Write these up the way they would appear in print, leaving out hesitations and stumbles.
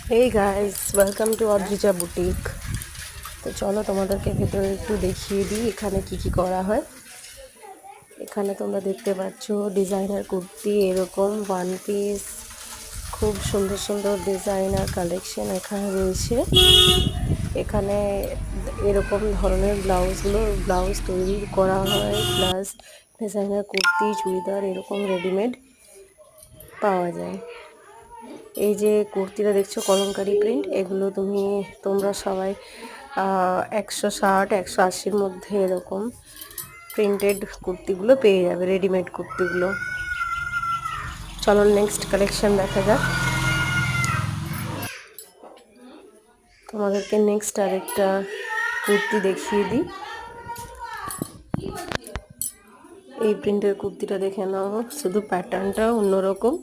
Hey guys, welcome to Adrija boutique. তো চলো তোমাদেরকে ভেতরে একটু দেখিয়ে দিই এখানে কি করা হয়। এখানে তোমরা দেখতে পাচ্ছ ডিজাইনার কুর্তি, এরকম ওয়ান পিস, খুব সুন্দর সুন্দর ডিজাইনার কালেকশন এখানে রয়েছে। এখানে এরকম ধরনের ব্লাউজ তৈরি করা হয়, প্লাস ডিজাইনার কুর্তি, চুড়িদার এরকম রেডিমেড পাওয়া যায়। এই যে কুর্তিটা দেখছো কলমকারি প্রিন্ট, এগুলো তোমরা সবাই 160 180-র মধ্যে এরকম প্রিন্টেড কুর্তিগুলো পেয়ে যাবে, রেডিমেড কুর্তিগুলো। চলো নেক্সট কালেকশন দেখা যাক। তোমাদেরকে নেক্সট আরেকটা কুর্তি দেখিয়ে দিই। এই প্রিন্টের কুর্তিটা দেখে নাও, শুধু প্যাটার্নটা অন্যরকম,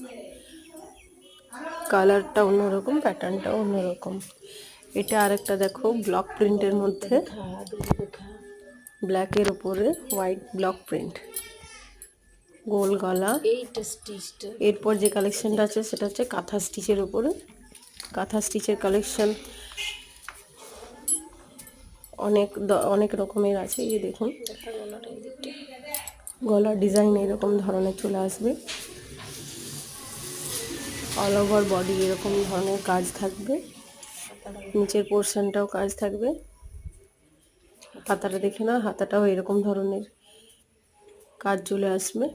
কালারটা অন্যরকম, প্যাটার্নটাও অন্যরকম। এটা আরেকটা দেখো ব্লক প্রিন্টের মধ্যে, ব্ল্যাকের উপরে হোয়াইট ব্লক প্রিন্ট, গোল গলা। এরপর যে কালেকশনটা আছে সেটা হচ্ছে কাঁথা স্টিচের উপরে। কাঁথা স্টিচের কালেকশন অনেক রকমের আছে। এই যে দেখুন, গলার ডিজাইন এরকম ধরনের চলে আসবে, অল ওভার বডি এরকম ধরনের কাজ থাকবে, নিচের পোর্শনটাও কাজ থাকবে। হাতাটা দেখে না, হাতাটাও এরকম ধরনের কাজ চলে আসবে।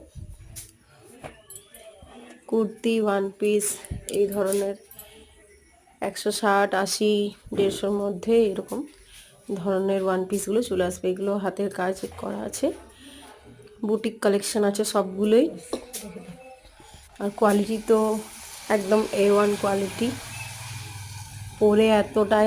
কুর্তি, ওয়ান পিস এই ধরনের 160, 80, 150-র মধ্যে এরকম ধরনের ওয়ান পিসগুলো চলে আসবে। এগুলো হাতের কাজ করা আছে, বুটিক কালেকশন আছে সবগুলোই। আর কোয়ালিটি তো একদম A1 কোয়ালিটি, পরে এতটাই